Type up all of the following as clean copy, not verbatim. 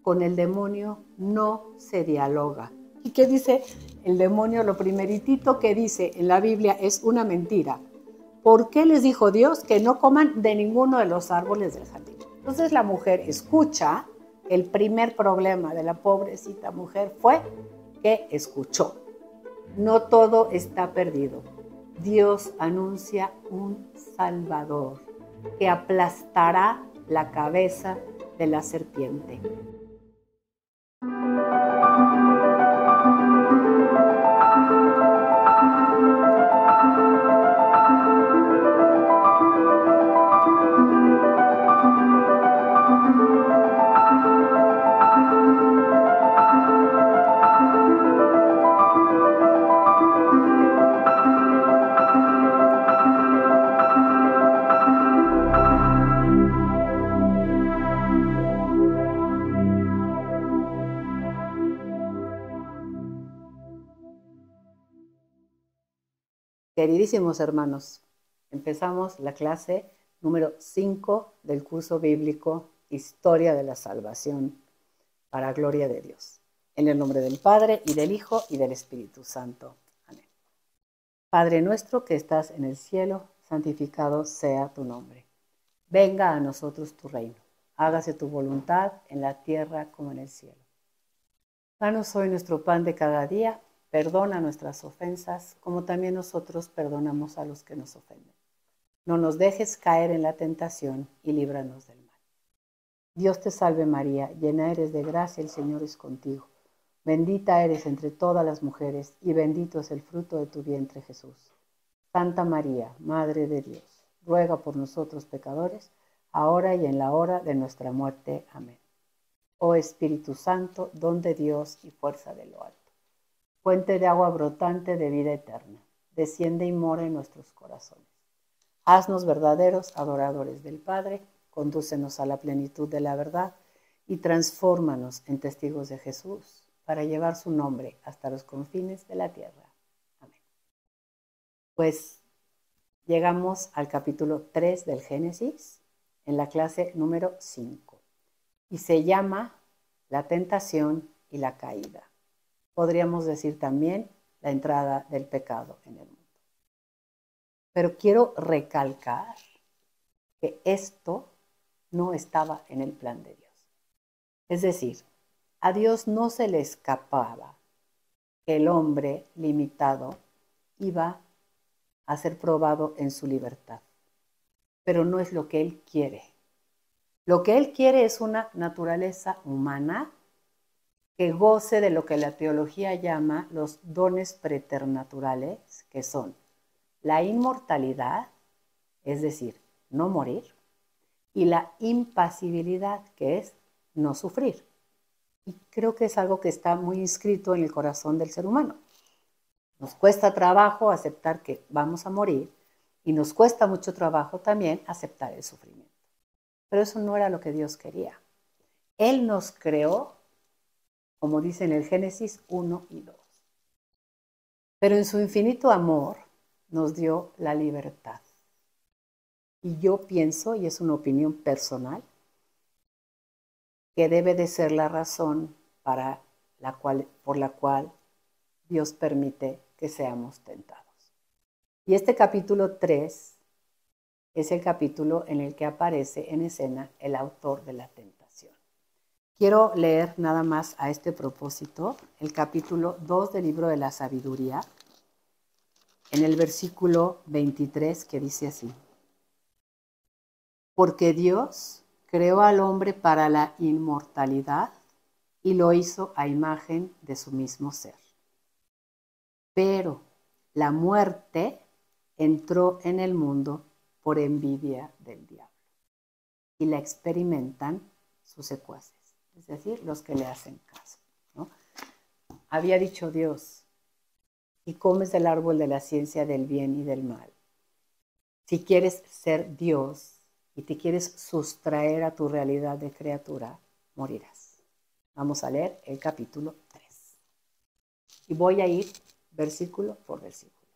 con el demonio no se dialoga. ¿Y qué dice el demonio? Lo primeritito que dice en la Biblia es una mentira. ¿Por qué les dijo Dios que no coman de ninguno de los árboles del jardín? Entonces la mujer escucha. El primer problema de la pobrecita mujer fue que escuchó. No todo está perdido. Dios anuncia un Salvador que aplastará la cabeza de la serpiente. Queridísimos hermanos, empezamos la clase número 5 del curso bíblico Historia de la Salvación para gloria de Dios. En el nombre del Padre, y del Hijo, y del Espíritu Santo. Amén. Padre nuestro que estás en el cielo, santificado sea tu nombre. Venga a nosotros tu reino. Hágase tu voluntad en la tierra como en el cielo. Danos hoy nuestro pan de cada día. Perdona nuestras ofensas, como también nosotros perdonamos a los que nos ofenden. No nos dejes caer en la tentación y líbranos del mal. Dios te salve María, llena eres de gracia, el Señor es contigo. Bendita eres entre todas las mujeres, y bendito es el fruto de tu vientre Jesús. Santa María, Madre de Dios, ruega por nosotros pecadores, ahora y en la hora de nuestra muerte. Amén. Oh Espíritu Santo, don de Dios y fuerza de lo alto, fuente de agua brotante de vida eterna, desciende y mora en nuestros corazones. Haznos verdaderos adoradores del Padre, condúcenos a la plenitud de la verdad y transfórmanos en testigos de Jesús para llevar su nombre hasta los confines de la tierra. Amén. Pues llegamos al capítulo 3 del Génesis, en la clase número 5, y se llama La tentación y la caída. Podríamos decir también la entrada del pecado en el mundo. Pero quiero recalcar que esto no estaba en el plan de Dios. Es decir, a Dios no se le escapaba que el hombre limitado iba a ser probado en su libertad. Pero no es lo que Él quiere. Lo que Él quiere es una naturaleza humana que goce de lo que la teología llama los dones preternaturales, que son la inmortalidad, es decir, no morir, y la impasibilidad, que es no sufrir. Y creo que es algo que está muy inscrito en el corazón del ser humano. Nos cuesta trabajo aceptar que vamos a morir y nos cuesta mucho trabajo también aceptar el sufrimiento. Pero eso no era lo que Dios quería. Él nos creó, como dice en el Génesis 1 y 2. Pero en su infinito amor nos dio la libertad. Y yo pienso, y es una opinión personal, que debe de ser la razón por la cual Dios permite que seamos tentados. Y este capítulo 3 es el capítulo en el que aparece en escena el autor de la tentación. Quiero leer nada más a este propósito el capítulo 2 del libro de la sabiduría, en el versículo 23, que dice así: porque Dios creó al hombre para la inmortalidad y lo hizo a imagen de su mismo ser. Pero la muerte entró en el mundo por envidia del diablo y la experimentan sus secuaces, es decir, los que le hacen caso, ¿no? Había dicho Dios: si comes del árbol de la ciencia del bien y del mal, si quieres ser Dios y te quieres sustraer a tu realidad de criatura, morirás. Vamos a leer el capítulo 3. Y voy a ir versículo por versículo.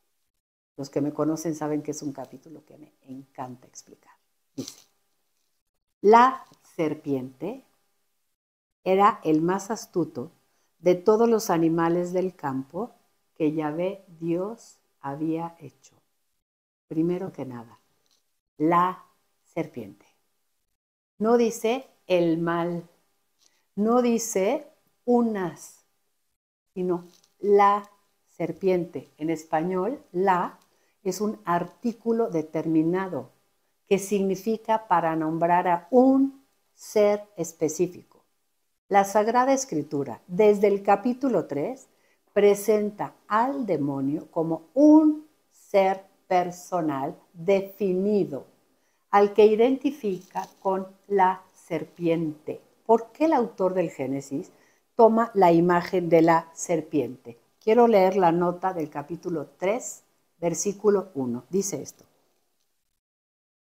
Los que me conocen saben que es un capítulo que me encanta explicar. Dice: la serpiente era el más astuto de todos los animales del campo que Yahvé Dios había hecho. Primero que nada, la serpiente. No dice el mal, no dice unas, sino la serpiente. En español, la es un artículo determinado que significa para nombrar a un ser específico. La Sagrada Escritura, desde el capítulo 3, presenta al demonio como un ser personal definido, al que identifica con la serpiente. ¿Por qué el autor del Génesis toma la imagen de la serpiente? Quiero leer la nota del capítulo 3, versículo 1. Dice esto.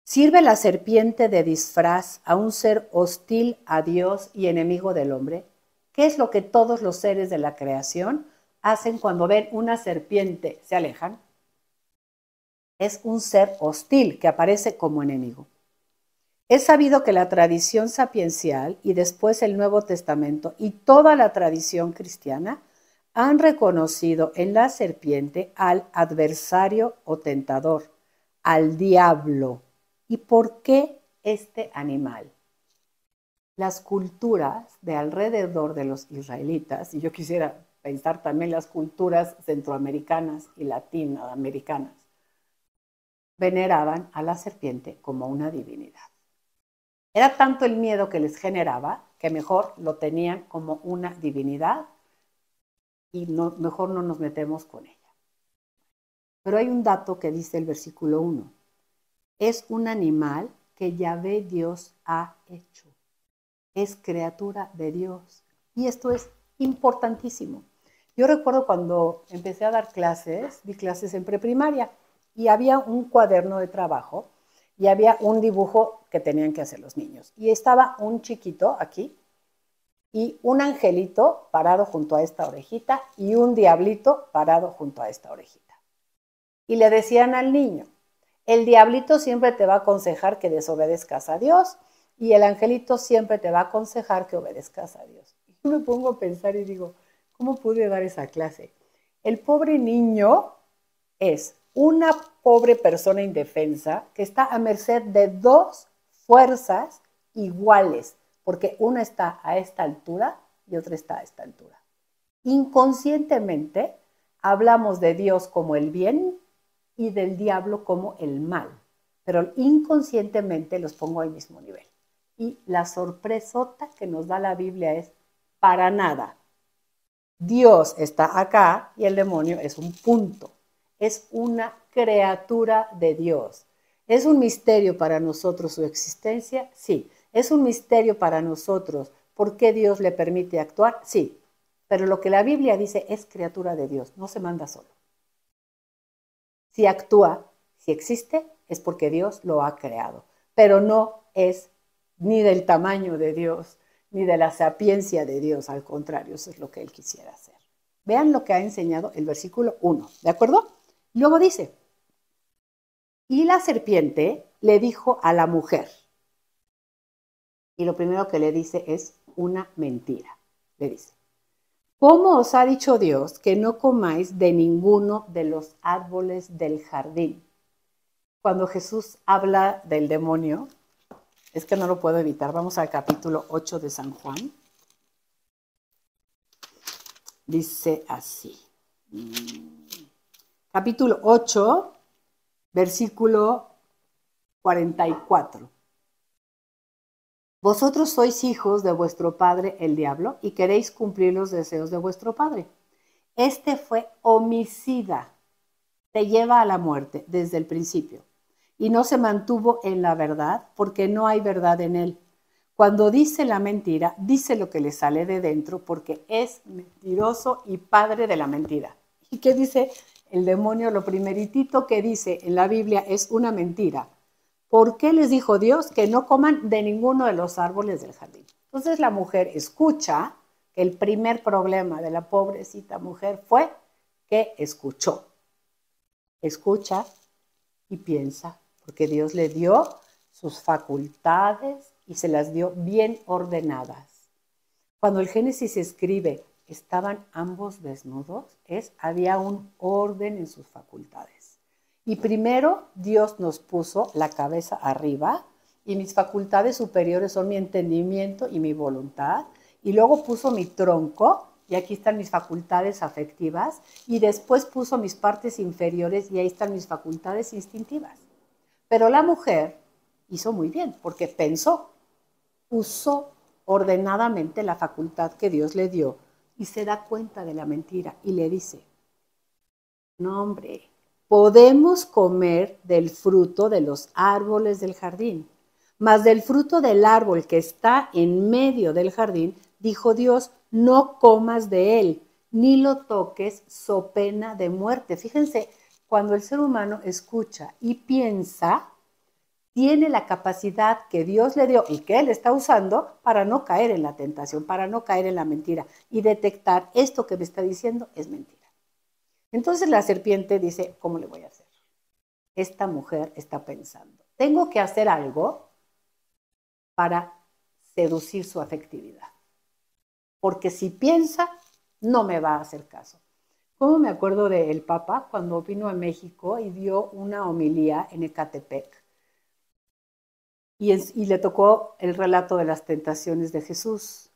¿Sirve la serpiente de disfraz a un ser hostil a Dios y enemigo del hombre? ¿Qué es lo que todos los seres de la creación hacen cuando ven una serpiente? ¿Se alejan? Es un ser hostil que aparece como enemigo. Es sabido que la tradición sapiencial y después el Nuevo Testamento y toda la tradición cristiana han reconocido en la serpiente al adversario o tentador, al diablo. ¿Y por qué este animal? Las culturas de alrededor de los israelitas, y yo quisiera pensar también las culturas centroamericanas y latinoamericanas, veneraban a la serpiente como una divinidad. Era tanto el miedo que les generaba que mejor lo tenían como una divinidad y mejor no nos metemos con ella. Pero hay un dato que dice el versículo 1. Es un animal que Yahvé Dios ha hecho. Es criatura de Dios. Y esto es importantísimo. Yo recuerdo cuando empecé a dar clases, di clases en preprimaria y había un cuaderno de trabajo y había un dibujo que tenían que hacer los niños. Y estaba un chiquito aquí y un angelito parado junto a esta orejita y un diablito parado junto a esta orejita. Y le decían al niño, el diablito siempre te va a aconsejar que desobedezcas a Dios y el angelito siempre te va a aconsejar que obedezcas a Dios. Y yo me pongo a pensar y digo, ¿cómo pude dar esa clase? El pobre niño es una pobre persona indefensa que está a merced de dos fuerzas iguales, porque una está a esta altura y otra está a esta altura. Inconscientemente hablamos de Dios como el bien y del diablo como el mal, pero inconscientemente los pongo al mismo nivel. Y la sorpresota que nos da la Biblia es para nada. Dios está acá y el demonio es un punto. Es una criatura de Dios. ¿Es un misterio para nosotros su existencia? Sí. ¿Es un misterio para nosotros por qué Dios le permite actuar? Sí. Pero lo que la Biblia dice es criatura de Dios, no se manda solo. Si actúa, si existe, es porque Dios lo ha creado, pero no es ni del tamaño de Dios, ni de la sapiencia de Dios, al contrario, eso es lo que Él quisiera hacer. Vean lo que ha enseñado el versículo 1, ¿de acuerdo? Luego dice, y la serpiente le dijo a la mujer, y lo primero que le dice es una mentira, le dice, ¿cómo os ha dicho Dios que no comáis de ninguno de los árboles del jardín? Cuando Jesús habla del demonio, es que no lo puedo evitar. Vamos al capítulo 8 de San Juan. Dice así. Capítulo 8, versículo 44. Vosotros sois hijos de vuestro padre el diablo y queréis cumplir los deseos de vuestro padre. Este fue homicida, te lleva a la muerte desde el principio. Y no se mantuvo en la verdad porque no hay verdad en él. Cuando dice la mentira, dice lo que le sale de dentro porque es mentiroso y padre de la mentira. ¿Y qué dice el demonio? Lo primeritito que dice en la Biblia es una mentira. ¿Por qué les dijo Dios que no coman de ninguno de los árboles del jardín? Entonces la mujer escucha que el primer problema de la pobrecita mujer fue que escuchó. Escucha y piensa, porque Dios le dio sus facultades y se las dio bien ordenadas. Cuando el Génesis escribe, estaban ambos desnudos, había un orden en sus facultades. Y primero Dios nos puso la cabeza arriba y mis facultades superiores son mi entendimiento y mi voluntad. Y luego puso mi tronco y aquí están mis facultades afectivas. Y después puso mis partes inferiores y ahí están mis facultades instintivas. Pero la mujer hizo muy bien porque pensó, usó ordenadamente la facultad que Dios le dio y se da cuenta de la mentira y le dice, no hombre, podemos comer del fruto de los árboles del jardín, mas del fruto del árbol que está en medio del jardín, dijo Dios, no comas de él, ni lo toques, so pena de muerte. Fíjense, cuando el ser humano escucha y piensa, tiene la capacidad que Dios le dio y que Él está usando para no caer en la tentación, para no caer en la mentira y detectar esto que me está diciendo es mentira. Entonces la serpiente dice, ¿cómo le voy a hacer? Esta mujer está pensando, tengo que hacer algo para seducir su afectividad, porque si piensa, no me va a hacer caso. ¿Cómo me acuerdo del Papa cuando vino a México y dio una homilía en Ecatepec? Y le tocó el relato de las tentaciones de Jesús.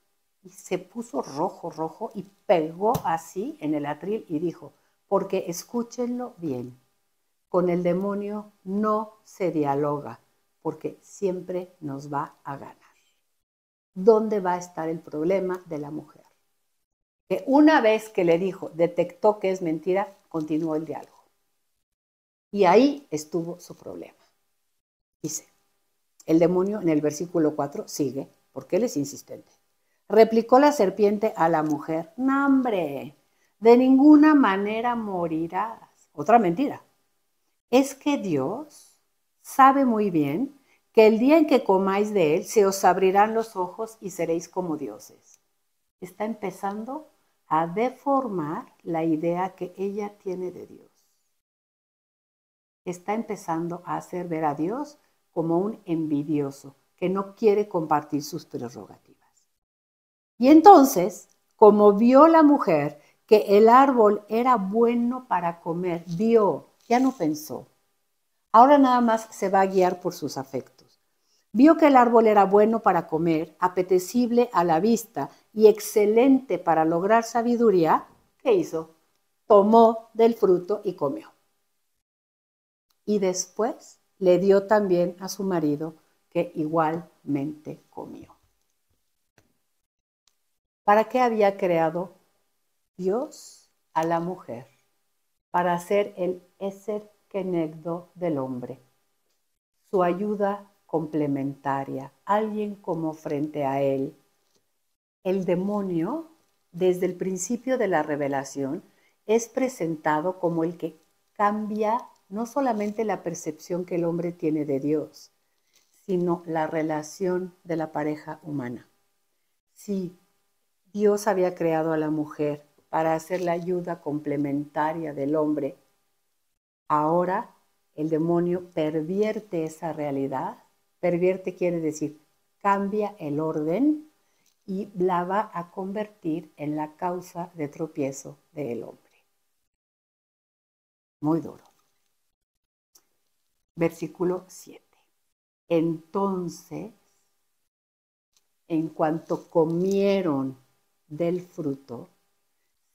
Y se puso rojo, rojo, y pegó así en el atril y dijo, porque escúchenlo bien, con el demonio no se dialoga, porque siempre nos va a ganar. ¿Dónde va a estar el problema de la mujer? Que una vez que le dijo, detectó que es mentira, continuó el diálogo. Y ahí estuvo su problema. Dice, el demonio en el versículo 4 sigue, porque él es insistente. Replicó la serpiente a la mujer, no hombre, de ninguna manera morirás. Otra mentira. Es que Dios sabe muy bien que el día en que comáis de él se os abrirán los ojos y seréis como dioses. Está empezando a deformar la idea que ella tiene de Dios. Está empezando a hacer ver a Dios como un envidioso que no quiere compartir sus prerrogativas. Y entonces, como vio la mujer que el árbol era bueno para comer, vio, ya no pensó. Ahora nada más se va a guiar por sus afectos. Vio que el árbol era bueno para comer, apetecible a la vista y excelente para lograr sabiduría. ¿Qué hizo? Tomó del fruto y comió. Y después le dio también a su marido, que igualmente comió. ¿Para qué había creado Dios a la mujer? Para ser el Eser Kenegdo del hombre, su ayuda complementaria, alguien como frente a él. El demonio, desde el principio de la revelación, es presentado como el que cambia no solamente la percepción que el hombre tiene de Dios, sino la relación de la pareja humana. Sí, Dios había creado a la mujer para hacer la ayuda complementaria del hombre. Ahora el demonio pervierte esa realidad. Pervierte quiere decir cambia el orden y la va a convertir en la causa de tropiezo del hombre. Muy duro. Versículo 7. Entonces, en cuanto comieron del fruto,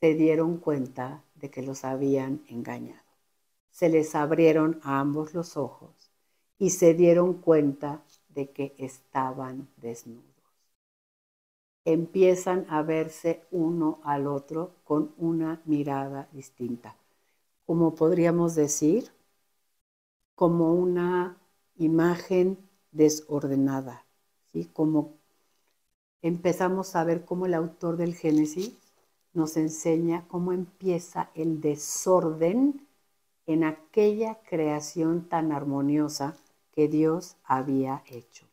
se dieron cuenta de que los habían engañado. Se les abrieron a ambos los ojos y se dieron cuenta de que estaban desnudos. Empiezan a verse uno al otro con una mirada distinta. Como podríamos decir, como una imagen desordenada, ¿sí? Como empezamos a ver cómo el autor del Génesis nos enseña cómo empieza el desorden en aquella creación tan armoniosa que Dios había hecho.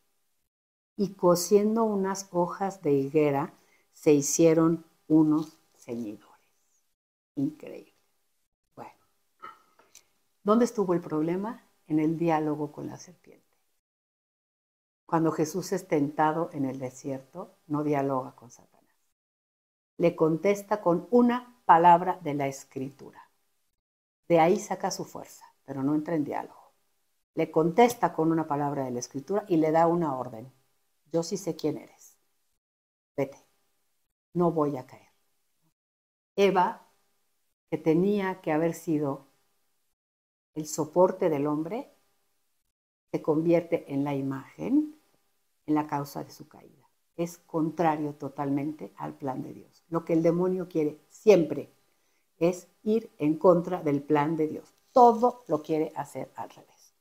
Y cosiendo unas hojas de higuera, se hicieron unos ceñidores. Increíble. Bueno, ¿dónde estuvo el problema? En el diálogo con la serpiente. Cuando Jesús es tentado en el desierto, no dialoga con Satanás. le contesta con una palabra de la Escritura. De ahí saca su fuerza, pero no entra en diálogo. Le contesta con una palabra de la Escritura y le da una orden. Yo sí sé quién eres. Vete, no voy a caer. Eva, que tenía que haber sido el soporte del hombre, se convierte en la imagen, en la causa de su caída. Es contrario totalmente al plan de Dios. Lo que el demonio quiere siempre es ir en contra del plan de Dios. Todo lo quiere hacer al revés.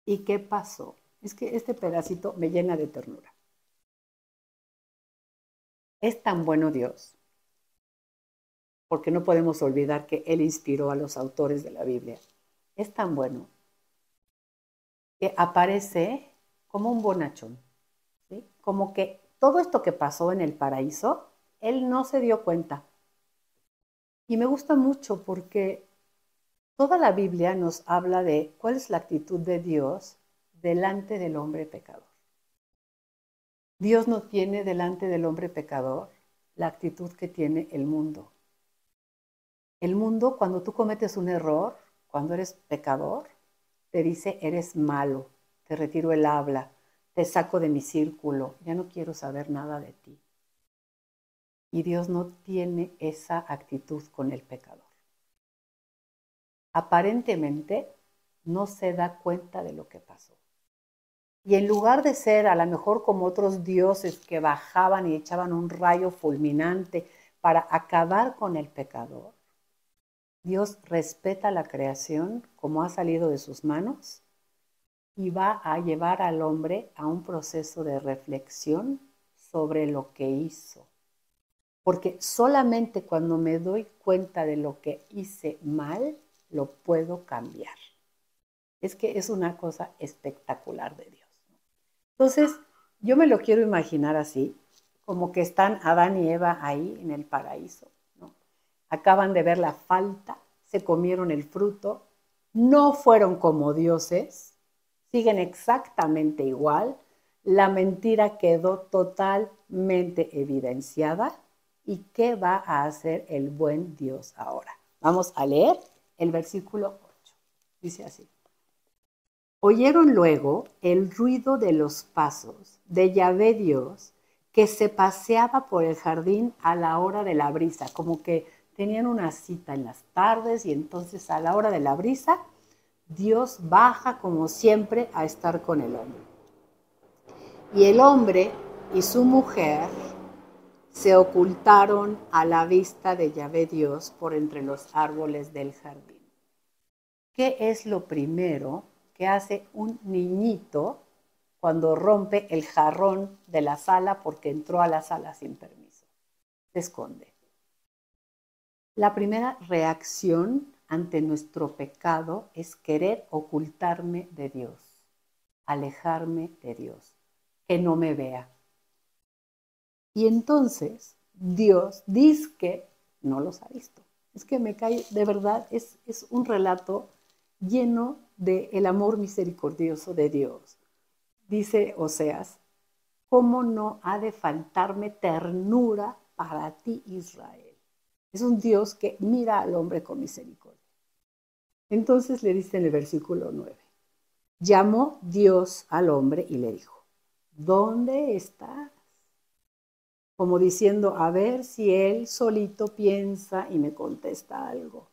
¿Y qué pasó? Es que este pedacito me llena de ternura. Es tan bueno Dios, porque no podemos olvidar que Él inspiró a los autores de la Biblia. Es tan bueno que aparece como un bonachón, ¿sí? Como que todo esto que pasó en el paraíso, Él no se dio cuenta. Y me gusta mucho porque toda la Biblia nos habla de cuál es la actitud de Dios delante del hombre pecador. Dios no tiene delante del hombre pecador la actitud que tiene el mundo. El mundo, cuando tú cometes un error, cuando eres pecador, te dice, eres malo, te retiro el habla, te saco de mi círculo, ya no quiero saber nada de ti. Y Dios no tiene esa actitud con el pecador. Aparentemente no se da cuenta de lo que pasó. Y en lugar de ser a lo mejor como otros dioses que bajaban y echaban un rayo fulminante para acabar con el pecador, Dios respeta la creación como ha salido de sus manos y va a llevar al hombre a un proceso de reflexión sobre lo que hizo. Porque solamente cuando me doy cuenta de lo que hice mal, lo puedo cambiar. Es que es una cosa espectacular de Dios. Entonces, yo me lo quiero imaginar así, como que están Adán y Eva ahí en el paraíso, ¿no? Acaban de ver la falta, se comieron el fruto, no fueron como dioses, siguen exactamente igual, la mentira quedó totalmente evidenciada. ¿Y qué va a hacer el buen Dios ahora? Vamos a leer el versículo 8. Dice así. Oyeron luego el ruido de los pasos de Yahvé Dios que se paseaba por el jardín a la hora de la brisa, como que tenían una cita en las tardes y entonces a la hora de la brisa Dios baja como siempre a estar con el hombre. Y el hombre y su mujer se ocultaron a la vista de Yahvé Dios por entre los árboles del jardín. ¿Qué es lo primero que hace un niñito cuando rompe el jarrón de la sala porque entró a la sala sin permiso? Se esconde. La primera reacción ante nuestro pecado es querer ocultarme de Dios, alejarme de Dios, que no me vea. Y entonces Dios dice que no los ha visto. Es que me cae, de verdad, es un relato lleno del amor misericordioso de Dios. Dice Oseas, ¿cómo no ha de faltarme ternura para ti, Israel? Es un Dios que mira al hombre con misericordia. Entonces le dice en el versículo 9, llamó Dios al hombre y le dijo, ¿dónde estás? Como diciendo, a ver si él solito piensa y me contesta algo.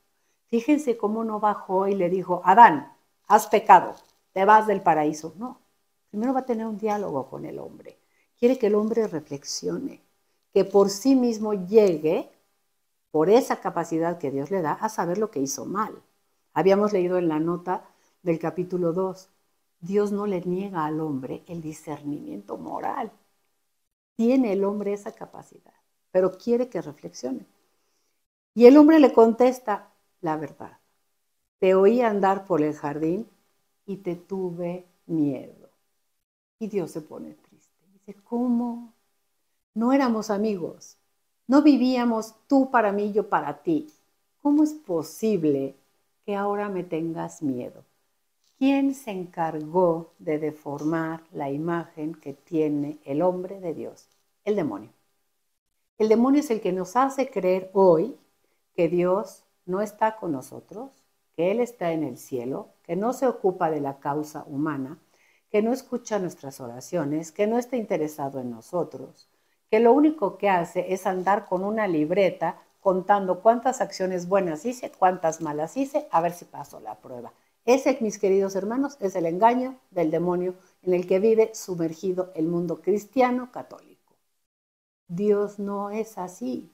Fíjense cómo no bajó y le dijo, Adán, has pecado, te vas del paraíso. No, primero va a tener un diálogo con el hombre. Quiere que el hombre reflexione, que por sí mismo llegue, por esa capacidad que Dios le da, a saber lo que hizo mal. Habíamos leído en la nota del capítulo 2, Dios no le niega al hombre el discernimiento moral. Tiene el hombre esa capacidad, pero quiere que reflexione. Y el hombre le contesta la verdad. Te oí andar por el jardín y te tuve miedo. Y Dios se pone triste. Dice, ¿cómo? No éramos amigos. No vivíamos tú para mí, yo para ti. ¿Cómo es posible que ahora me tengas miedo? ¿Quién se encargó de deformar la imagen que tiene el hombre de Dios? El demonio. El demonio es el que nos hace creer hoy que Dios no está con nosotros, que Él está en el cielo, que no se ocupa de la causa humana, que no escucha nuestras oraciones, que no está interesado en nosotros, que lo único que hace es andar con una libreta contando cuántas acciones buenas hice, cuántas malas hice, a ver si paso la prueba. Ese, mis queridos hermanos, es el engaño del demonio en el que vive sumergido el mundo cristiano católico. Dios no es así.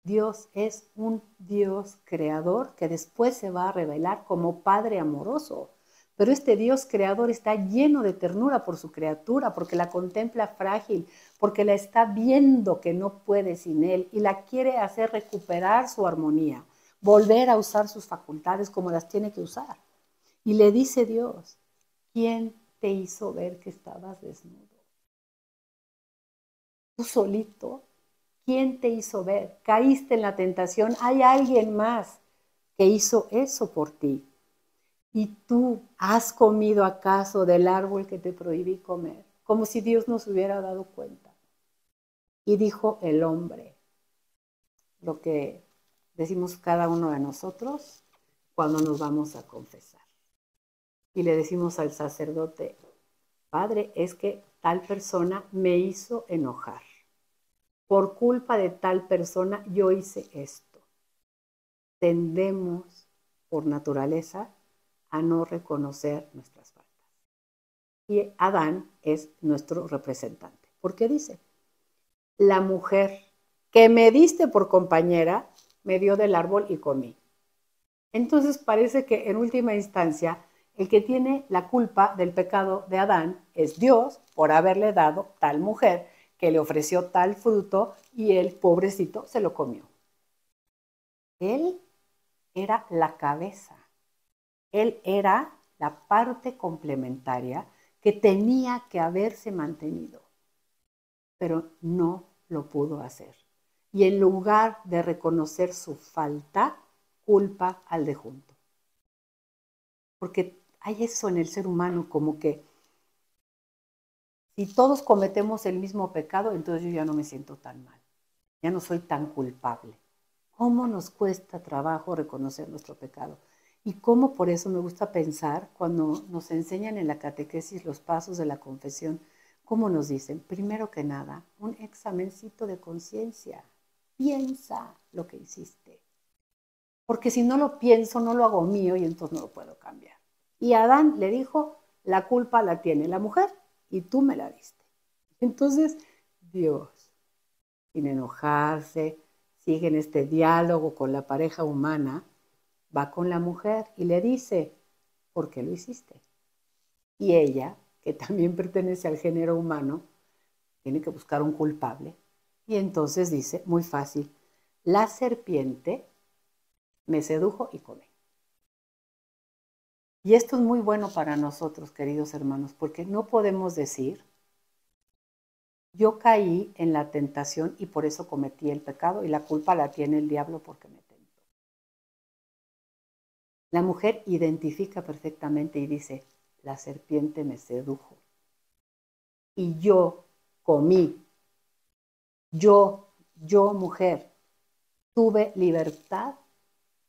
Dios es un Dios creador que después se va a revelar como Padre amoroso. Pero este Dios creador está lleno de ternura por su criatura, porque la contempla frágil, porque la está viendo que no puede sin Él y la quiere hacer recuperar su armonía, volver a usar sus facultades como las tiene que usar. Y le dice Dios, ¿quién te hizo ver que estabas desnudo? Tú solito. ¿Quién te hizo ver? Caíste en la tentación. Hay alguien más que hizo eso por ti. ¿Y tú has comido acaso del árbol que te prohibí comer? Como si Dios nos hubiera dado cuenta. Y dijo el hombre, lo que decimos cada uno de nosotros cuando nos vamos a confesar. Y le decimos al sacerdote, Padre, es que tal persona me hizo enojar. Por culpa de tal persona yo hice esto. Tendemos por naturaleza a no reconocer nuestras faltas. Y Adán es nuestro representante. ¿Por qué dice? La mujer que me diste por compañera me dio del árbol y comí. Entonces parece que en última instancia el que tiene la culpa del pecado de Adán es Dios por haberle dado tal mujer que le ofreció tal fruto y el pobrecito se lo comió. Él era la cabeza. Él era la parte complementaria que tenía que haberse mantenido, pero no lo pudo hacer. Y en lugar de reconocer su falta, culpa al de junto. Porque hay eso en el ser humano, como que si todos cometemos el mismo pecado, entonces yo ya no me siento tan mal, ya no soy tan culpable. ¿Cómo nos cuesta trabajo reconocer nuestro pecado? Y cómo por eso me gusta pensar cuando nos enseñan en la catequesis los pasos de la confesión, cómo nos dicen, primero que nada, un examencito de conciencia. Piensa lo que hiciste. Porque si no lo pienso, no lo hago mío y entonces no lo puedo cambiar. Y Adán le dijo, la culpa la tiene la mujer y tú me la diste. Entonces, Dios, sin enojarse, sigue en este diálogo con la pareja humana, va con la mujer y le dice, ¿por qué lo hiciste? Y ella, que también pertenece al género humano, tiene que buscar un culpable. Y entonces dice, muy fácil, la serpiente me sedujo y comí. Y esto es muy bueno para nosotros, queridos hermanos, porque no podemos decir, yo caí en la tentación y por eso cometí el pecado y la culpa la tiene el diablo porque me tentó. La mujer identifica perfectamente y dice, la serpiente me sedujo y yo comí. Yo mujer, tuve libertad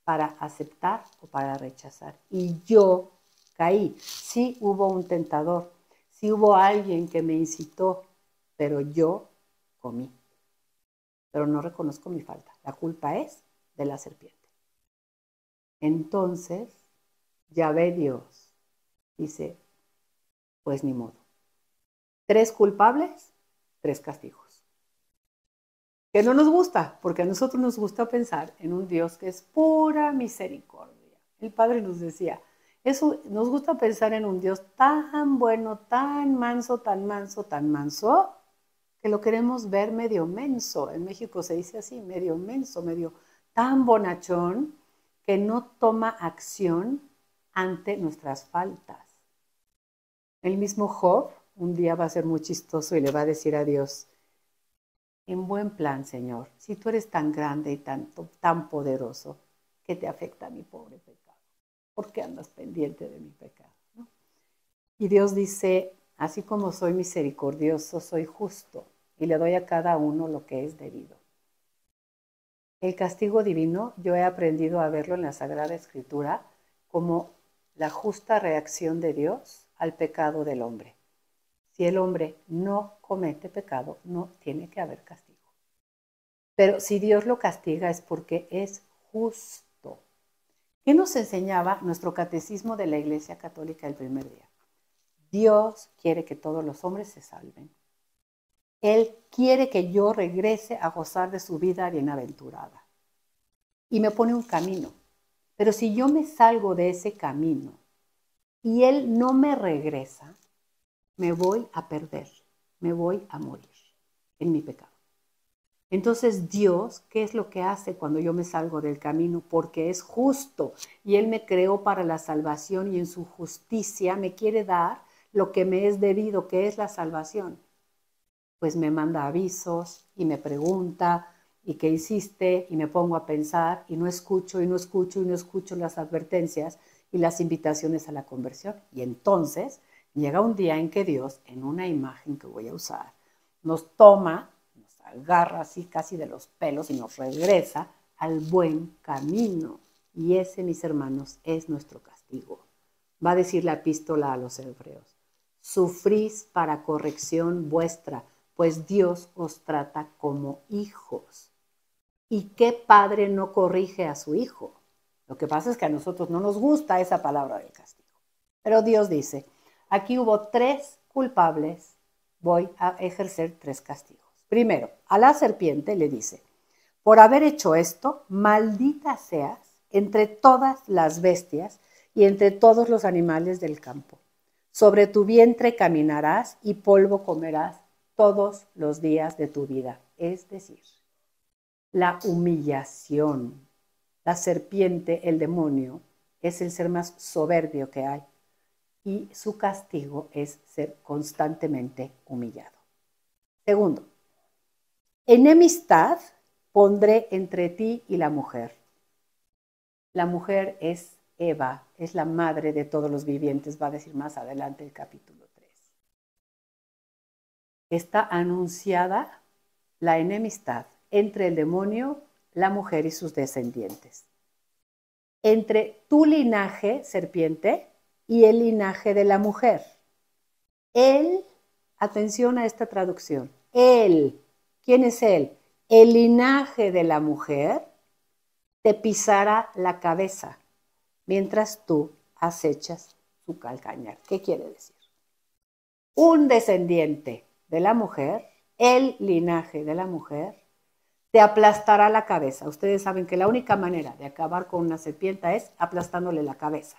para aceptar o para rechazar. Y yo caí. Sí hubo un tentador, sí hubo alguien que me incitó, pero yo comí. Pero no reconozco mi falta. La culpa es de la serpiente. Entonces, ya ve Dios, dice, pues ni modo. 3 culpables, 3 castigos. Que no nos gusta, porque a nosotros nos gusta pensar en un Dios que es pura misericordia. El Padre nos decía, eso nos gusta pensar en un Dios tan bueno, tan manso, tan manso, tan manso, que lo queremos ver medio menso. En México se dice así, medio menso, medio tan bonachón, que no toma acción ante nuestras faltas. El mismo Job un día va a ser muy chistoso y le va a decir a Dios, en buen plan, Señor, si tú eres tan grande y tan poderoso, ¿qué te afecta a mi pobre pecado? ¿Por qué andas pendiente de mi pecado? ¿No? Y Dios dice, así como soy misericordioso, soy justo. y le doy a cada uno lo que es debido. El castigo divino, yo he aprendido a verlo en la Sagrada Escritura como la justa reacción de Dios al pecado del hombre. Si el hombre no comete pecado, no tiene que haber castigo. Pero si Dios lo castiga es porque es justo. ¿Qué nos enseñaba nuestro catecismo de la Iglesia Católica el primer día? Dios quiere que todos los hombres se salven. Él quiere que yo regrese a gozar de su vida bienaventurada. Y me pone un camino. Pero si yo me salgo de ese camino y Él no me regresa, me voy a perder, me voy a morir en mi pecado. Entonces Dios, ¿qué es lo que hace cuando yo me salgo del camino? Porque es justo y Él me creó para la salvación y en su justicia me quiere dar lo que me es debido, que es la salvación. Pues me manda avisos y me pregunta, ¿y qué hiciste? Y me pongo a pensar y no escucho las advertencias y las invitaciones a la conversión. Y entonces llega un día en que Dios, en una imagen que voy a usar, nos toma, nos agarra así casi de los pelos y nos regresa al buen camino. Y ese, mis hermanos, es nuestro castigo. Va a decir la epístola a los hebreos: sufrís para corrección vuestra, pues Dios os trata como hijos. ¿Y qué padre no corrige a su hijo? Lo que pasa es que a nosotros no nos gusta esa palabra del castigo. Pero Dios dice, aquí hubo 3 culpables, voy a ejercer 3 castigos. Primero, a la serpiente le dice, por haber hecho esto, maldita seas entre todas las bestias y entre todos los animales del campo. Sobre tu vientre caminarás y polvo comerás todos los días de tu vida. Es decir, la humillación. La serpiente, el demonio, es el ser más soberbio que hay y su castigo es ser constantemente humillado. Segundo, enemistad pondré entre ti y la mujer. La mujer es Eva, es la madre de todos los vivientes, va a decir más adelante el capítulo 3. Está anunciada la enemistad entre el demonio, la mujer y sus descendientes. Entre tu linaje, serpiente, y el linaje de la mujer. Él, atención a esta traducción, él, ¿quién es él? El linaje de la mujer te pisará la cabeza mientras tú acechas su calcañar. ¿Qué quiere decir? Un descendiente de la mujer, el linaje de la mujer, te aplastará la cabeza. Ustedes saben que la única manera de acabar con una serpiente es aplastándole la cabeza.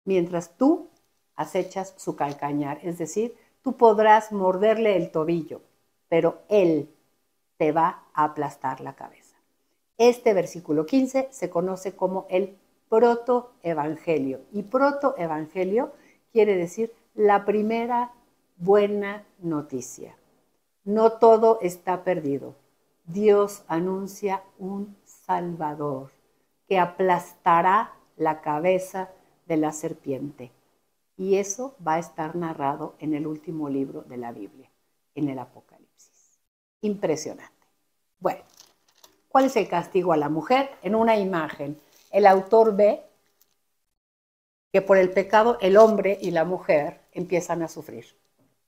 Mientras tú acechas su calcañar, es decir, tú podrás morderle el tobillo, pero él te va a aplastar la cabeza. Este versículo 15 se conoce como el protoevangelio. Y protoevangelio quiere decir la primera buena noticia. No todo está perdido. Dios anuncia un Salvador que aplastará la cabeza de la serpiente. Y eso va a estar narrado en el último libro de la Biblia, en el Apocalipsis. Impresionante. Bueno, ¿cuál es el castigo a la mujer? En una imagen, el autor ve que por el pecado el hombre y la mujer empiezan a sufrir.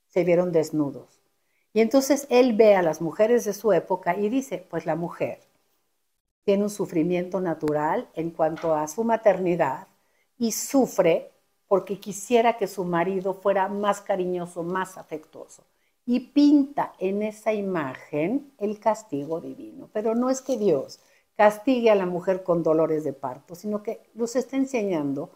Se vieron desnudos. Y entonces él ve a las mujeres de su época y dice, pues la mujer tiene un sufrimiento natural en cuanto a su maternidad y sufre porque quisiera que su marido fuera más cariñoso, más afectuoso. Y pinta en esa imagen el castigo divino. Pero no es que Dios castigue a la mujer con dolores de parto, sino que nos está enseñando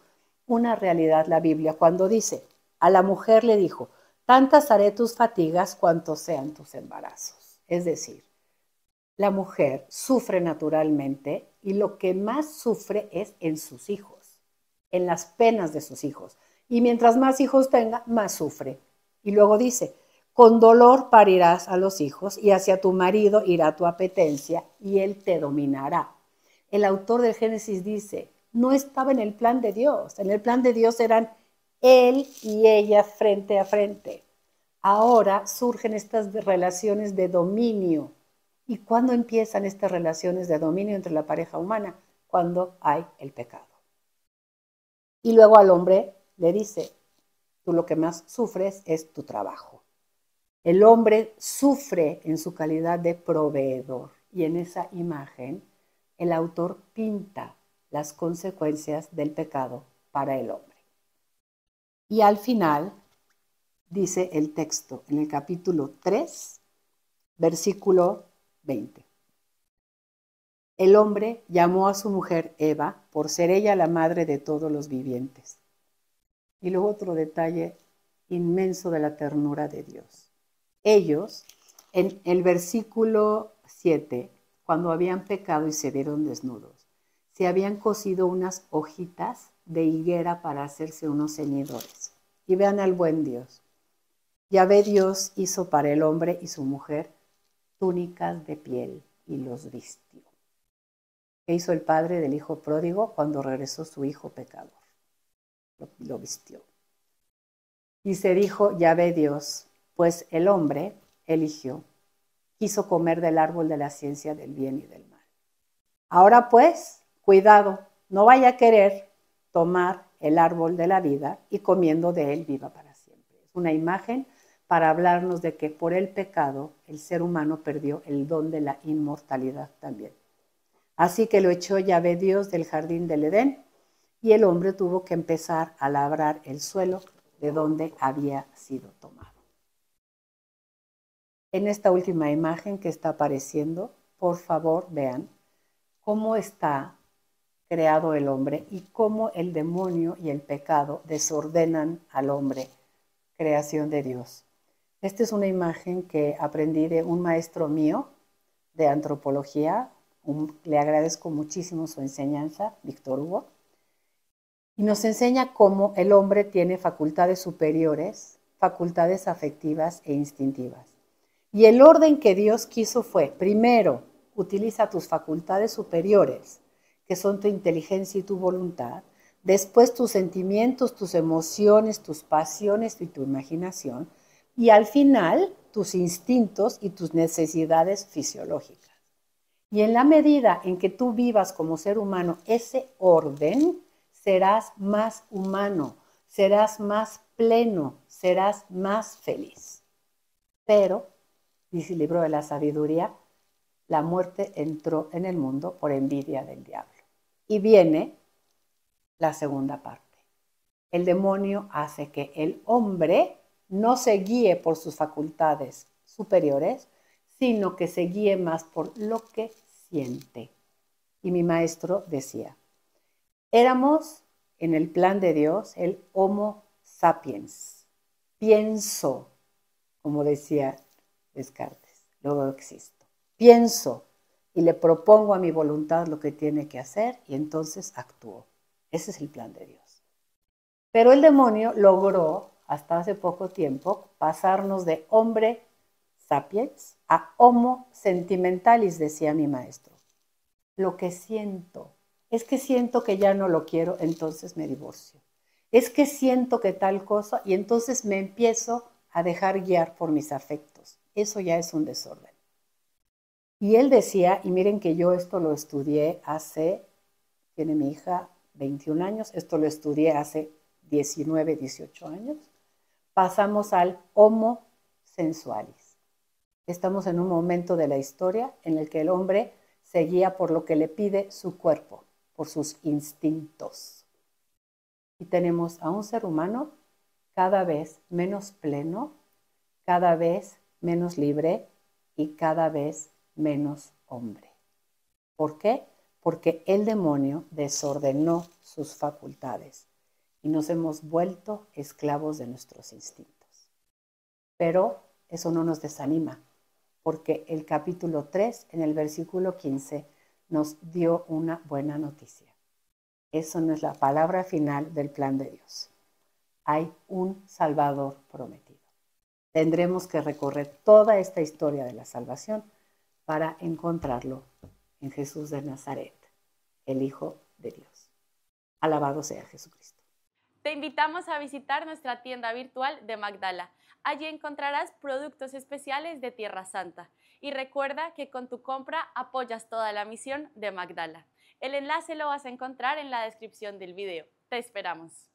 una realidad la Biblia cuando dice, a la mujer le dijo, tantas haré tus fatigas cuantos sean tus embarazos. Es decir, la mujer sufre naturalmente y lo que más sufre es en sus hijos, en las penas de sus hijos. Y mientras más hijos tenga, más sufre. Y luego dice, con dolor parirás a los hijos y hacia tu marido irá tu apetencia y él te dominará. El autor del Génesis dice, no estaba en el plan de Dios. En el plan de Dios eran él y ella frente a frente. ahora surgen estas relaciones de dominio. ¿Y cuándo empiezan estas relaciones de dominio entre la pareja humana? Cuando hay el pecado. Y luego al hombre le dice, tú lo que más sufres es tu trabajo. El hombre sufre en su calidad de proveedor y en esa imagen el autor pinta las consecuencias del pecado para el hombre. Y al final dice el texto en el capítulo 3, versículo 20. El hombre llamó a su mujer Eva por ser ella la madre de todos los vivientes. Y luego otro detalle inmenso de la ternura de Dios. Ellos, en el versículo 7, cuando habían pecado y se vieron desnudos, se habían cosido unas hojitas de higuera para hacerse unos ceñidores. Y vean al buen Dios. Yahvé Dios hizo para el hombre y su mujer túnicas de piel y los vistió. ¿Qué hizo el padre del hijo pródigo cuando regresó su hijo pecador? Lo vistió. Y se dijo Yahvé Dios, pues el hombre eligió, quiso comer del árbol de la ciencia del bien y del mal. Ahora pues, cuidado, no vaya a querer tomar el árbol de la vida y comiendo de él viva para siempre. Es una imagen para hablarnos de que por el pecado el ser humano perdió el don de la inmortalidad también. Así que lo echó Yahvé Dios del jardín del Edén y el hombre tuvo que empezar a labrar el suelo de donde había sido tomado. En esta última imagen que está apareciendo, por favor vean cómo está creado el hombre y cómo el demonio y el pecado desordenan al hombre, creación de Dios. Esta es una imagen que aprendí de un maestro mío de antropología, le agradezco muchísimo su enseñanza, Víctor Hugo, y nos enseña cómo el hombre tiene facultades superiores, facultades afectivas e instintivas. Y el orden que Dios quiso fue, primero, utiliza tus facultades superiores, que son tu inteligencia y tu voluntad, después tus sentimientos, tus emociones, tus pasiones y tu imaginación, y al final tus instintos y tus necesidades fisiológicas. Y en la medida en que tú vivas como ser humano ese orden, serás más humano, serás más pleno, serás más feliz. Pero, dice el libro de la sabiduría, la muerte entró en el mundo por envidia del diablo. Y viene la segunda parte. El demonio hace que el hombre no se guíe por sus facultades superiores, sino que se guíe más por lo que siente. Y mi maestro decía, éramos en el plan de Dios el Homo sapiens. Pienso, como decía Descartes, luego existo. Pienso y le propongo a mi voluntad lo que tiene que hacer y entonces actúo. Ese es el plan de Dios. Pero el demonio logró, hasta hace poco tiempo, pasarnos de hombre sapiens a homo sentimentalis, decía mi maestro. Lo que siento, es que siento que ya no lo quiero, entonces me divorcio. Es que siento que tal cosa y entonces me empiezo a dejar guiar por mis afectos. Eso ya es un desorden. Y él decía, y miren que yo esto lo estudié tiene mi hija 21 años, esto lo estudié hace 19, 18 años, pasamos al homo sensualis. Estamos en un momento de la historia en el que el hombre se guía por lo que le pide su cuerpo, por sus instintos. Y tenemos a un ser humano cada vez menos pleno, cada vez menos libre y cada vez menos hombre. ¿Por qué? Porque el demonio desordenó sus facultades y nos hemos vuelto esclavos de nuestros instintos. Pero eso no nos desanima, porque el capítulo 3, en el versículo 15, nos dio una buena noticia. Eso no es la palabra final del plan de Dios. Hay un Salvador prometido. Tendremos que recorrer toda esta historia de la salvación para encontrarlo en Jesús de Nazaret, el Hijo de Dios. Alabado sea Jesucristo. Te invitamos a visitar nuestra tienda virtual de Magdala. Allí encontrarás productos especiales de Tierra Santa. Y recuerda que con tu compra apoyas toda la misión de Magdala. El enlace lo vas a encontrar en la descripción del video. Te esperamos.